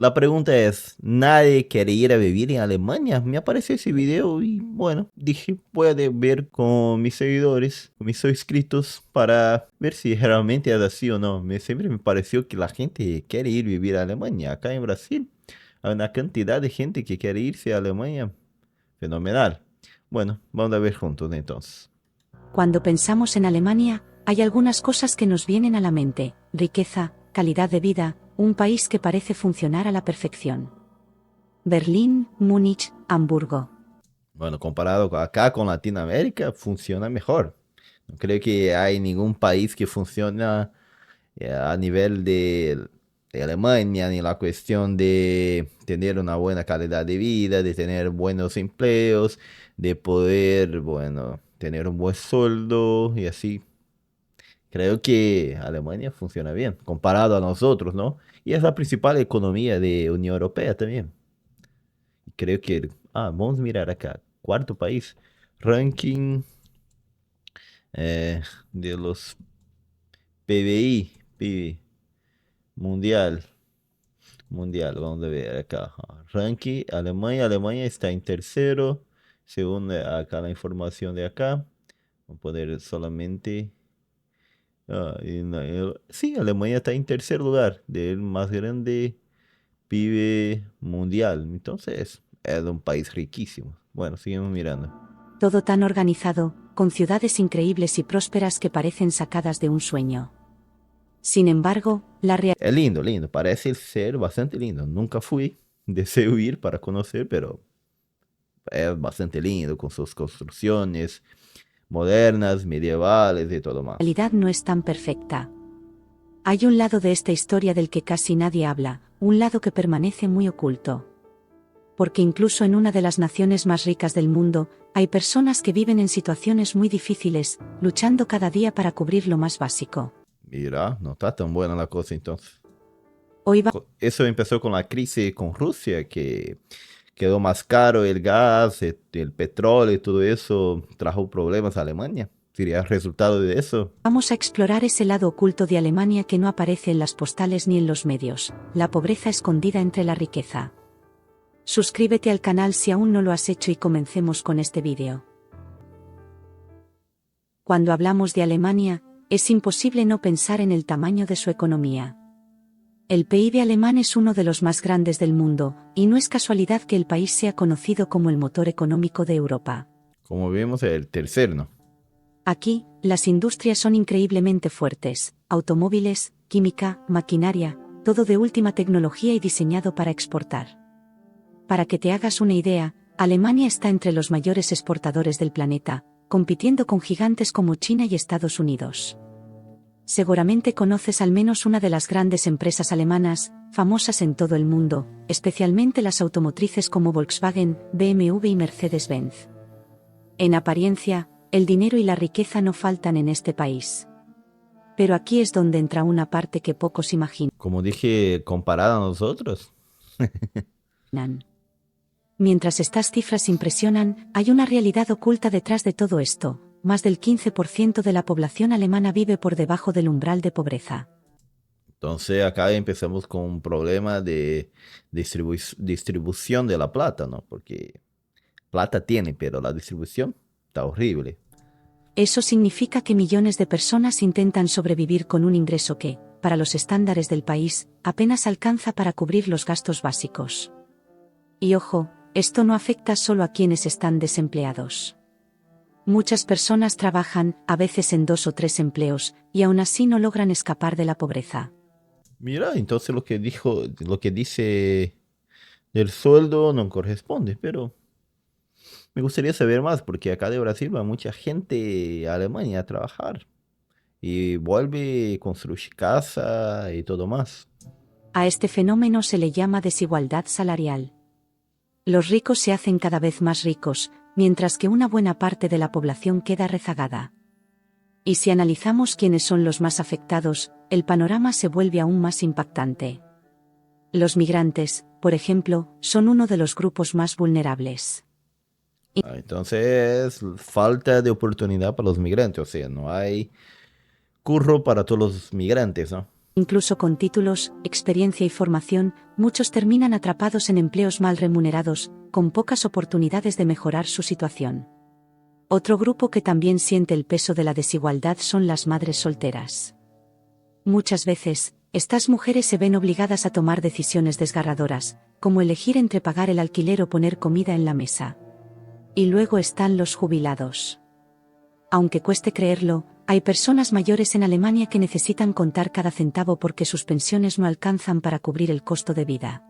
La pregunta es, ¿nadie quiere ir a vivir en Alemania? Me apareció ese video y bueno, dije, voy a ver con mis seguidores, con mis suscritos, para ver si realmente es así o no. Siempre me pareció que la gente quiere ir a vivir a Alemania. Acá en Brasil hay una cantidad de gente que quiere irse a Alemania. Fenomenal. Bueno, vamos a ver juntos entonces. Cuando pensamos en Alemania, hay algunas cosas que nos vienen a la mente: riqueza, calidad de vida, un país que parece funcionar a la perfección. Berlín, Múnich, Hamburgo. Bueno, comparado acá con Latinoamérica, funciona mejor. No creo que hay ningún país que funciona a nivel de Alemania, ni la cuestión de tener una buena calidad de vida, de tener buenos empleos, de poder, bueno, tener un buen sueldo y así. Creo que Alemania funciona bien, comparado a nosotros, ¿no? Y es la principal economía de Unión Europea también. Creo que, vamos a mirar acá, cuarto país, ranking eh, de los PBI mundial. Mundial, vamos a ver acá. Ranking, Alemania está en tercero, según acá la información de acá. Vamos a poner solamente... sí, Alemania está en tercer lugar del más grande PIB mundial. Entonces, es un país riquísimo. Bueno, seguimos mirando. Todo tan organizado, con ciudades increíbles y prósperas que parecen sacadas de un sueño. Sin embargo, la realidad Es lindo, lindo. Parece ser bastante lindo. Nunca fui. Deseo ir para conocer, pero es bastante lindo con sus construcciones modernas, medievales y todo más. no es tan perfecta. Hay un lado de esta historia del que casi nadie habla, un lado que permanece muy oculto. Porque incluso en una de las naciones más ricas del mundo, hay personas que viven en situaciones muy difíciles, luchando cada día para cubrir lo más básico. Mira, no está tan buena la cosa entonces. Hoy Eso empezó con la crisis con Rusia, que quedó más caro el gas, el petróleo y todo eso trajo problemas a Alemania. Sería el resultado de eso. vamos a explorar ese lado oculto de Alemania que no aparece en las postales ni en los medios, la pobreza escondida entre la riqueza. Suscríbete al canal si aún no lo has hecho y comencemos con este vídeo. Cuando hablamos de Alemania, es imposible no pensar en el tamaño de su economía. El PIB alemán es uno de los más grandes del mundo, y no es casualidad que el país sea conocido como el motor económico de Europa. Como vemos, el tercero, ¿no? Aquí, las industrias son increíblemente fuertes: automóviles, química, maquinaria, todo de última tecnología y diseñado para exportar. Para que te hagas una idea, Alemania está entre los mayores exportadores del planeta, compitiendo con gigantes como China y Estados Unidos. Seguramente conoces al menos una de las grandes empresas alemanas, famosas en todo el mundo, especialmente las automotrices como Volkswagen, BMW y Mercedes-Benz. En apariencia, el dinero y la riqueza no faltan en este país. Pero aquí es donde entra una parte que pocos imaginan. Como dije, comparado a nosotros. Mientras estas cifras impresionan, hay una realidad oculta detrás de todo esto: más del 15% de la población alemana vive por debajo del umbral de pobreza. Entonces acá empezamos con un problema de distribución de la plata, ¿no? Porque plata tiene, pero la distribución está horrible. Eso significa que millones de personas intentan sobrevivir con un ingreso que, para los estándares del país, apenas alcanza para cubrir los gastos básicos. Y ojo, esto no afecta solo a quienes están desempleados. Muchas personas trabajan, a veces en 2 o 3 empleos, y aún así no logran escapar de la pobreza. Mira, entonces lo que dice del sueldo no corresponde, pero me gustaría saber más, porque acá de Brasil va mucha gente a Alemania a trabajar y vuelve, construye casa y todo más. A este fenómeno se le llama desigualdad salarial. Los ricos se hacen cada vez más ricos, mientras que una buena parte de la población queda rezagada. Y si analizamos quiénes son los más afectados, el panorama se vuelve aún más impactante. Los migrantes, por ejemplo, son uno de los grupos más vulnerables. Entonces, falta de oportunidad para los migrantes, o sea, no hay curro para todos los migrantes, ¿no? Incluso con títulos, experiencia y formación, muchos terminan atrapados en empleos mal remunerados, con pocas oportunidades de mejorar su situación. Otro grupo que también siente el peso de la desigualdad son las madres solteras. Muchas veces, estas mujeres se ven obligadas a tomar decisiones desgarradoras, como elegir entre pagar el alquiler o poner comida en la mesa. Y luego están los jubilados. Aunque cueste creerlo, hay personas mayores en Alemania que necesitan contar cada centavo porque sus pensiones no alcanzan para cubrir el costo de vida.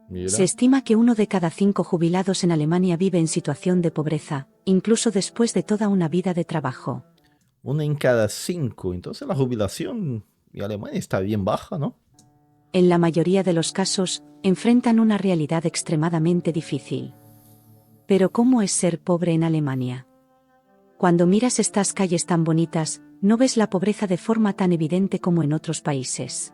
Se Mira, estima que 1 de cada 5 jubilados en Alemania vive en situación de pobreza, incluso después de toda una vida de trabajo. una en cada 5. Entonces la jubilación en Alemania está bien baja, ¿no? En la mayoría de los casos, enfrentan una realidad extremadamente difícil. Pero ¿cómo es ser pobre en Alemania? Cuando miras estas calles tan bonitas, no ves la pobreza de forma tan evidente como en otros países.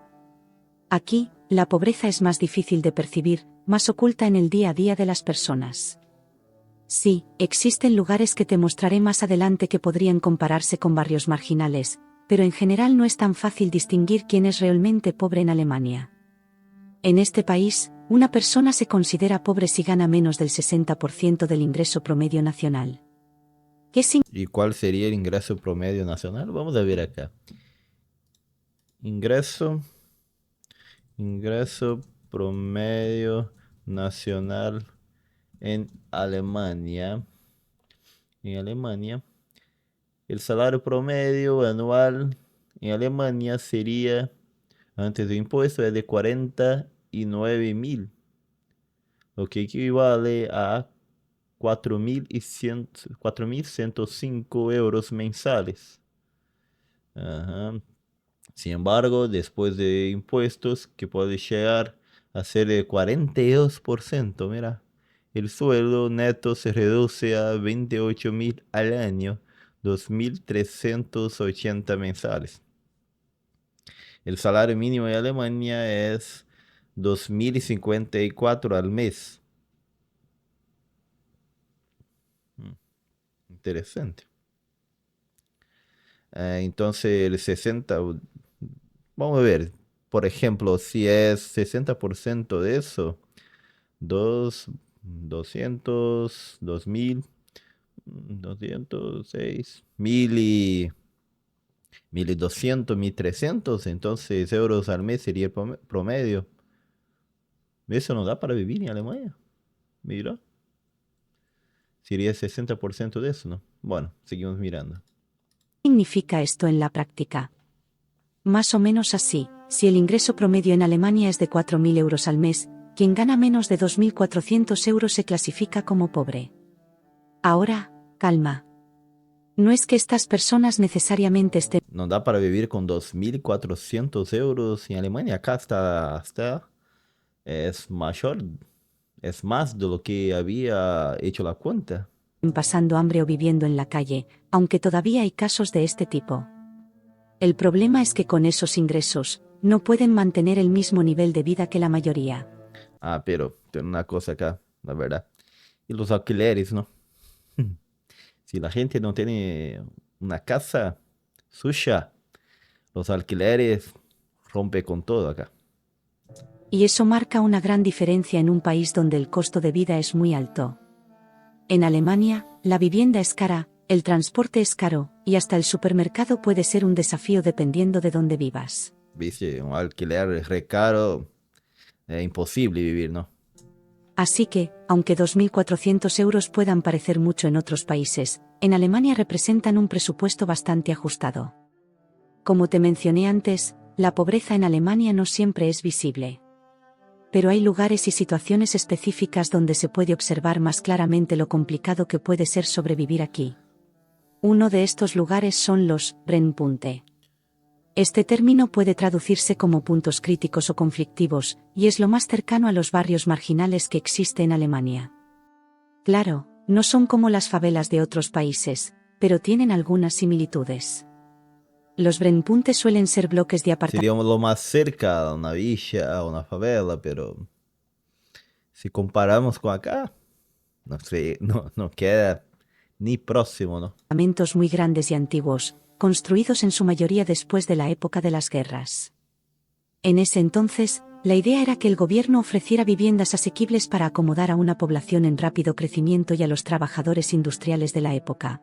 Aquí, la pobreza es más difícil de percibir, más oculta en el día a día de las personas. Sí, existen lugares que te mostraré más adelante que podrían compararse con barrios marginales, pero en general no es tan fácil distinguir quién es realmente pobre en Alemania. En este país, una persona se considera pobre si gana menos del 60% del ingreso promedio nacional. ¿Qué ¿Y cuál sería el ingreso promedio nacional? Vamos a ver acá. Ingreso, ingreso promedio nacional en Alemania. En Alemania, el salario promedio anual en Alemania sería, antes de impuesto, es de 49.000, lo que equivale a 4.105 euros mensales. Ajá. Sin embargo, después de impuestos, que puede llegar a ser de 42%, mira, el sueldo neto se reduce a 28.000 al año, 2.380 mensales. El salario mínimo en Alemania es 2.054 al mes. Mm, Interesante. Entonces, el 60, vamos a ver, por ejemplo, si es 60% de eso, 2, 200, 2000, 206, 1.200, 1.300, entonces euros al mes sería el promedio. Eso no da para vivir en Alemania. Mira, sería 60% de eso, ¿no? Bueno, seguimos mirando. significa esto en la práctica? Más o menos así, si el ingreso promedio en Alemania es de 4.000 euros al mes, quien gana menos de 2.400 euros se clasifica como pobre. Ahora, calma. No es que estas personas necesariamente estén No da para vivir con 2.400 euros en Alemania. Acá es mayor, es más de lo que había hecho la cuenta. pasando hambre o viviendo en la calle, aunque todavía hay casos de este tipo. El problema es que con esos ingresos, no pueden mantener el mismo nivel de vida que la mayoría. Ah, pero una cosa acá, la verdad. Y los alquileres, ¿no? Si la gente no tiene una casa suya, los alquileres rompe con todo acá. Y eso marca una gran diferencia en un país donde el costo de vida es muy alto. En Alemania, la vivienda es cara, el transporte es caro, y hasta el supermercado puede ser un desafío dependiendo de dónde vivas. Viste, un alquiler es re caro, es imposible vivir, ¿no? Así que, aunque 2.400 euros puedan parecer mucho en otros países, en Alemania representan un presupuesto bastante ajustado. Como te mencioné antes, la pobreza en Alemania no siempre es visible. Pero hay lugares y situaciones específicas donde se puede observar más claramente lo complicado que puede ser sobrevivir aquí. Uno de estos lugares son los Brennpunkte. Este término puede traducirse como puntos críticos o conflictivos, y es lo más cercano a los barrios marginales que existe en Alemania. Claro, no son como las favelas de otros países, pero tienen algunas similitudes. Los Brennpunkte suelen ser bloques de apartamentos. Sería lo más cerca a una villa, a una favela, pero si comparamos con acá, no sé, no queda ni próximo, ¿no? Muy grandes y antiguos, construidos en su mayoría después de la época de las guerras. En ese entonces, la idea era que el gobierno ofreciera viviendas asequibles para acomodar a una población en rápido crecimiento y a los trabajadores industriales de la época.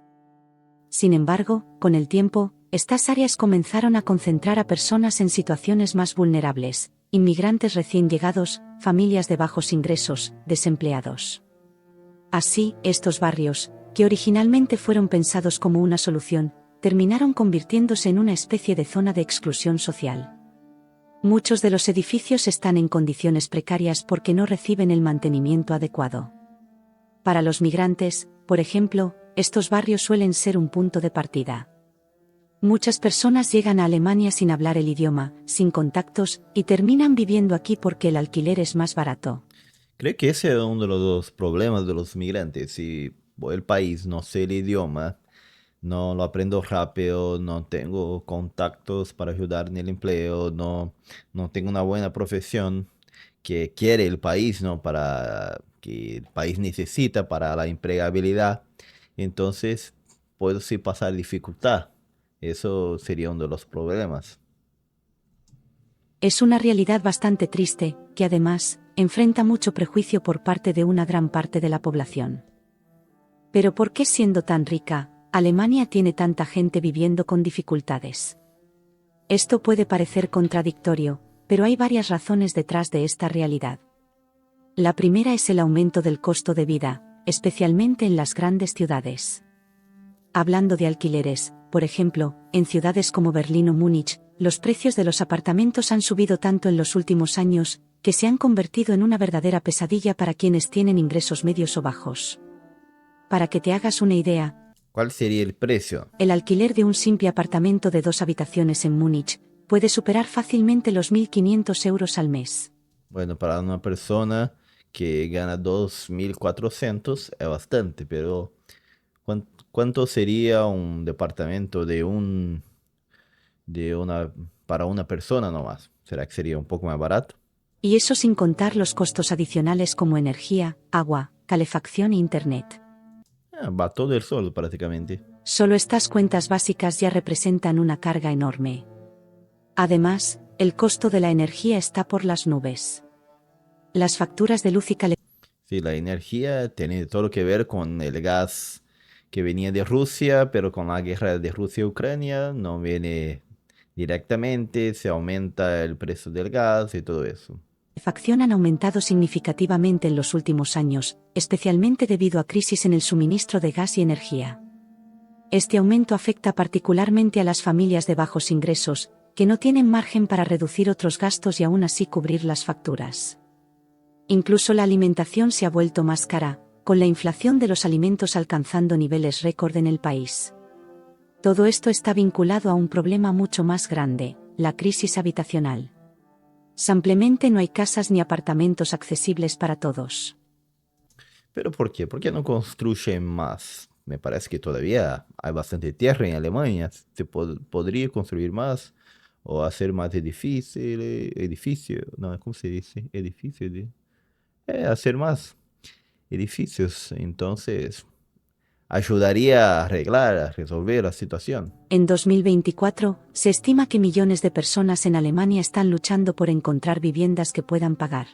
Sin embargo, con el tiempo, estas áreas comenzaron a concentrar a personas en situaciones más vulnerables, inmigrantes recién llegados, familias de bajos ingresos, desempleados. Así, estos barrios, que originalmente fueron pensados como una solución, terminaron convirtiéndose en una especie de zona de exclusión social. Muchos de los edificios están en condiciones precarias porque no reciben el mantenimiento adecuado. Para los migrantes, por ejemplo, estos barrios suelen ser un punto de partida. Muchas personas llegan a Alemania sin hablar el idioma, sin contactos, y terminan viviendo aquí porque el alquiler es más barato. Creo que ese es uno de los problemas de los migrantes. Si voy al país, no sé el idioma, no lo aprendo rápido, no tengo contactos para ayudar en el empleo, no tengo una buena profesión que quiere el país, ¿no? Para que el país necesita para la empleabilidad. Entonces, puedo sí pasar dificultad. Eso sería uno de los problemas. Es una realidad bastante triste, que además, enfrenta mucho prejuicio por parte de una gran parte de la población. Pero ¿por qué siendo tan rica, Alemania tiene tanta gente viviendo con dificultades? Esto puede parecer contradictorio, pero hay varias razones detrás de esta realidad. La primera es el aumento del costo de vida, especialmente en las grandes ciudades. Hablando de alquileres, por ejemplo, en ciudades como Berlín o Múnich, los precios de los apartamentos han subido tanto en los últimos años, que se han convertido en una verdadera pesadilla para quienes tienen ingresos medios o bajos. Para que te hagas una idea, ¿Cuál sería el precio? el alquiler de un simple apartamento de 2 habitaciones en Múnich puede superar fácilmente los 1.500 euros al mes. Bueno, para una persona que gana 2.400 es bastante, pero ¿cuánto sería un departamento de una, para una persona nomás? ¿Será que sería un poco más barato? Y eso sin contar los costos adicionales como energía, agua, calefacción e internet. Va todo el sol prácticamente. Solo estas cuentas básicas ya representan una carga enorme. Además, el costo de la energía está por las nubes. Las facturas de luz y calefacción Sí, la energía tiene todo que ver con el gas que venía de Rusia, pero con la guerra de Rusia y Ucrania no viene directamente, se aumenta el precio del gas y todo eso. han aumentado significativamente en los últimos años, especialmente debido a crisis en el suministro de gas y energía. Este aumento afecta particularmente a las familias de bajos ingresos, que no tienen margen para reducir otros gastos y aún así cubrir las facturas. Incluso la alimentación se ha vuelto más cara, con la inflación de los alimentos alcanzando niveles récord en el país. Todo esto está vinculado a un problema mucho más grande, la crisis habitacional. Simplemente no hay casas ni apartamentos accesibles para todos. ¿Pero por qué? ¿Por qué no construyen más? Me parece que todavía hay bastante tierra en Alemania. Se podría construir más o hacer más edificio, no, ¿cómo se dice? Edificio de... hacer más edificios. Entonces, ayudaría a arreglar, a resolver la situación. En 2024, se estima que millones de personas en Alemania están luchando por encontrar viviendas que puedan pagar.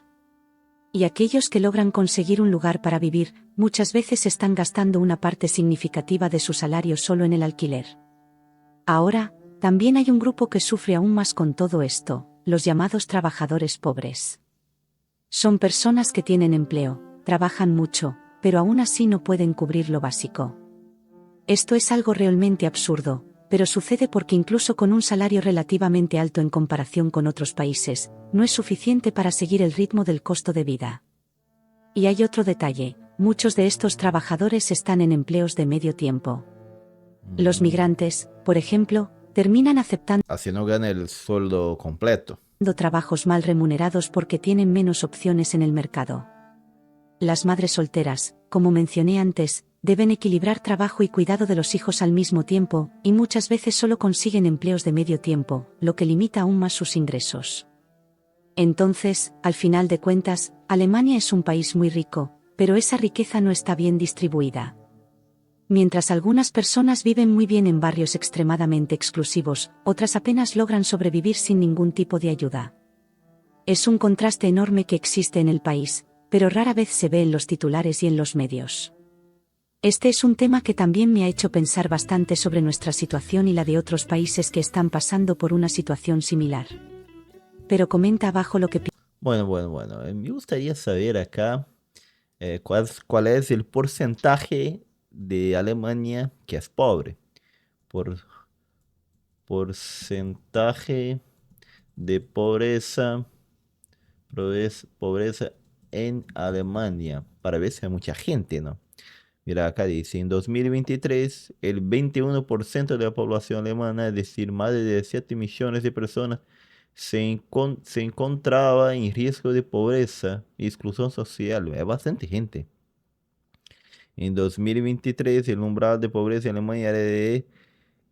Y aquellos que logran conseguir un lugar para vivir, muchas veces están gastando una parte significativa de su salario solo en el alquiler. Ahora, también hay un grupo que sufre aún más con todo esto, los llamados trabajadores pobres. Son personas que tienen empleo, trabajan mucho, pero aún así no pueden cubrir lo básico. Esto es algo realmente absurdo, pero sucede porque incluso con un salario relativamente alto en comparación con otros países, no es suficiente para seguir el ritmo del costo de vida. Y hay otro detalle, muchos de estos trabajadores están en empleos de medio tiempo. Los migrantes, por ejemplo, terminan aceptando Así no gana el sueldo completo. trabajos mal remunerados porque tienen menos opciones en el mercado. Las madres solteras, como mencioné antes, deben equilibrar trabajo y cuidado de los hijos al mismo tiempo, y muchas veces solo consiguen empleos de medio tiempo, lo que limita aún más sus ingresos. Entonces, al final de cuentas, Alemania es un país muy rico, pero esa riqueza no está bien distribuida. Mientras algunas personas viven muy bien en barrios extremadamente exclusivos, otras apenas logran sobrevivir sin ningún tipo de ayuda. Es un contraste enorme que existe en el país, pero rara vez se ve en los titulares y en los medios. Este es un tema que también me ha hecho pensar bastante sobre nuestra situación y la de otros países que están pasando por una situación similar. Pero comenta abajo lo que piensas. Bueno. Me gustaría saber acá cuál es el porcentaje de Alemania que es pobre. Por porcentaje de pobreza en Alemania, para ver si hay mucha gente, ¿no? Mira, acá dice, en 2023, el 21% de la población alemana, es decir, más de 7 millones de personas, se encontraba en riesgo de pobreza y exclusión social. Es bastante gente. En 2023, el umbral de pobreza en Alemania era de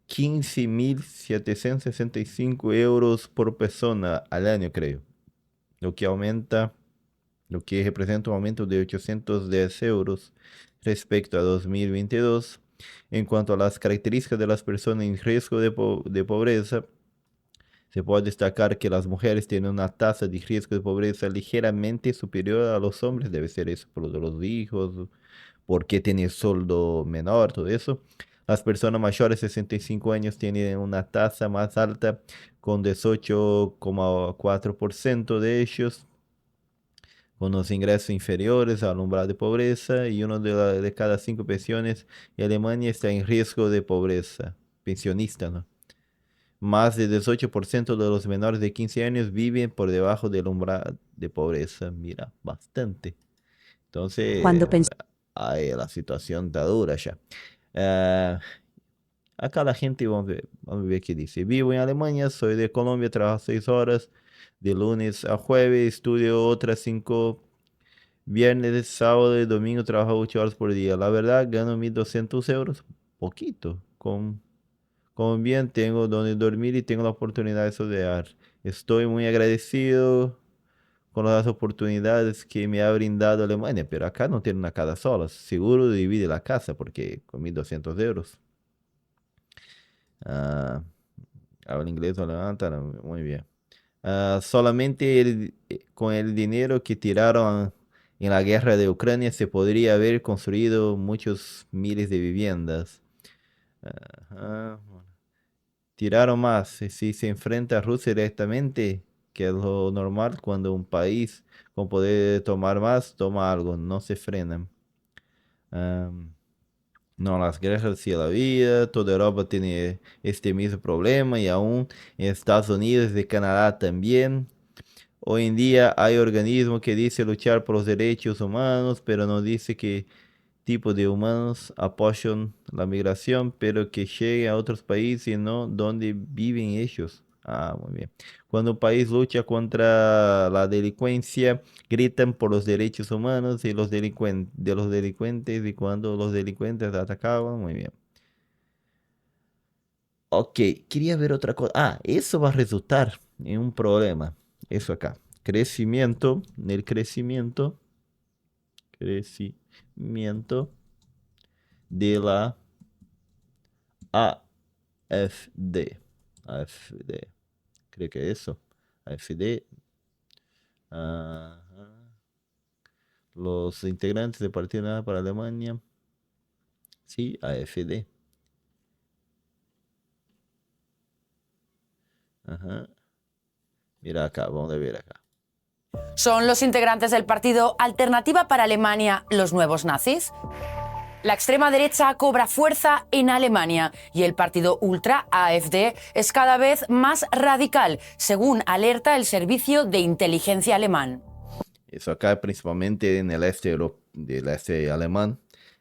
15.765 euros por persona al año, creo. Lo que aumenta, lo que representa un aumento de 810 euros respecto a 2022. En cuanto a las características de las personas en riesgo de pobreza, se puede destacar que las mujeres tienen una tasa de riesgo de pobreza ligeramente superior a los hombres. Debe ser eso por lo de los hijos, porque tienen sueldo menor, todo eso. Las personas mayores de 65 años tienen una tasa más alta, con 18,4% de ellos con los ingresos inferiores al umbral de pobreza, y uno de cada 5 pensiones en Alemania está en riesgo de pobreza, pensionista, ¿no? Más de 18% de los menores de 15 años viven por debajo del umbral de pobreza. Mira, bastante. Cuando Entonces, pensamos ay, la situación está dura ya. Ah, acá la gente, vamos a ver qué dice. Vivo en Alemania, soy de Colombia, trabajo 6 horas de lunes a jueves, estudio otras 5 viernes, sábado y domingo, trabajo 8 horas por día. La verdad, gano 1.200 euros, poquito. Con bien, tengo donde dormir y tengo la oportunidad de estudiar. Estoy muy agradecido con las oportunidades que me ha brindado Alemania, pero acá no tiene una casa sola. Seguro divide la casa porque con 1.200 euros. Ah, habla inglés o levanta, muy bien. Solamente con el dinero que tiraron en la guerra de Ucrania se podría haber construido muchos miles de viviendas. Ajá. Tiraron más. Si se enfrenta a Rusia directamente, que es lo normal cuando un país con poder tomar más, toma algo, no se frenan. Am, no, las guerras sí la vida, toda Europa tiene este mismo problema y aún en Estados Unidos y Canadá también. Hoy en día hay organismos que dicen luchar por los derechos humanos, pero no dice qué tipo de humanos apoyan la migración, pero que lleguen a otros países y no donde viven ellos. Ah, muy bien. Cuando un país lucha contra la delincuencia, gritan por los derechos humanos y de los delincuentes, y cuando los delincuentes atacaban, muy bien. Ok, quería ver otra cosa. Ah, eso va a resultar en un problema. Eso acá. Crecimiento, el crecimiento de la AfD. AfD. Creo que eso. AfD. Ajá. Los integrantes del Partido Nacional para Alemania. Sí, AfD. Ajá. Mira acá, vamos a ver acá. ¿Son los integrantes del partido Alternativa para Alemania los nuevos nazis? La extrema derecha cobra fuerza en Alemania y el partido ultra AfD es cada vez más radical, según alerta el servicio de inteligencia alemán. Eso acá principalmente en el del este alemán.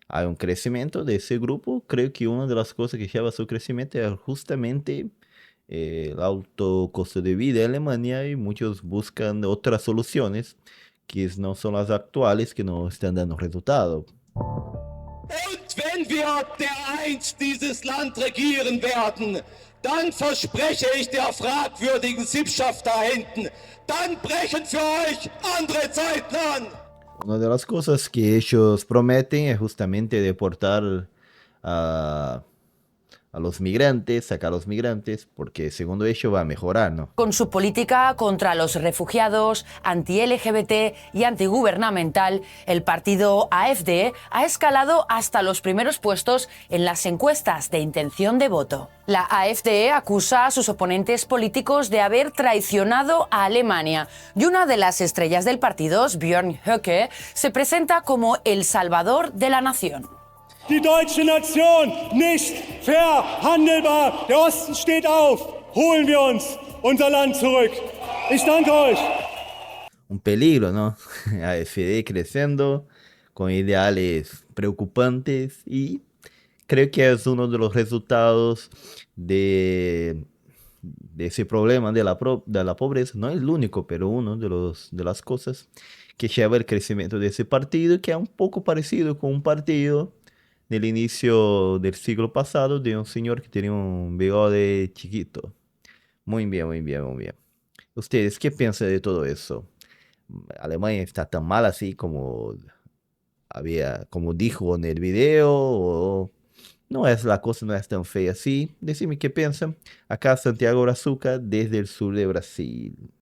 Hay un crecimiento de ese grupo. Creo que una de las cosas que lleva a su crecimiento es justamente el alto costo de vida en Alemania, y muchos buscan otras soluciones que no son las actuales, que no están dando resultado. Und wenn wir dereinst dieses Land regieren werden, dann verspreche ich der fragwürdigen Sippschaft da hinten, dann brechen für euch andere Zeiten an. Una de las cosas que ellos prometen es justamente deportar a a los migrantes, sacar a los migrantes, porque segundo ello va a mejorar, ¿no? Con su política contra los refugiados, anti-LGBT y antigubernamental, el partido AfD ha escalado hasta los primeros puestos en las encuestas de intención de voto. La AfD acusa a sus oponentes políticos de haber traicionado a Alemania y una de las estrellas del partido, Björn Höcke, se presenta como el salvador de la nación. Die deutsche Nation nicht verhandelbar. Der Osten steht auf. Holen wir uns unser Land zurück. Ich danke euch. Un peligro, ¿no? AfD creciendo con ideales preocupantes y creo que es uno de los resultados de ese problema de la pobreza. No es el único, pero uno de las cosas que lleva el crecimiento de ese partido, que es un poco parecido con un partido del inicio del siglo pasado de un señor que tenía un bigode chiquito. Muy bien, muy bien, muy bien. ¿Ustedes qué piensan de todo eso? ¿Alemania está tan mal así como como dijo en el video? ¿O no es la cosa, no es tan fea así? Decime qué piensan. Acá Santiago Brazuca desde el sur de Brasil.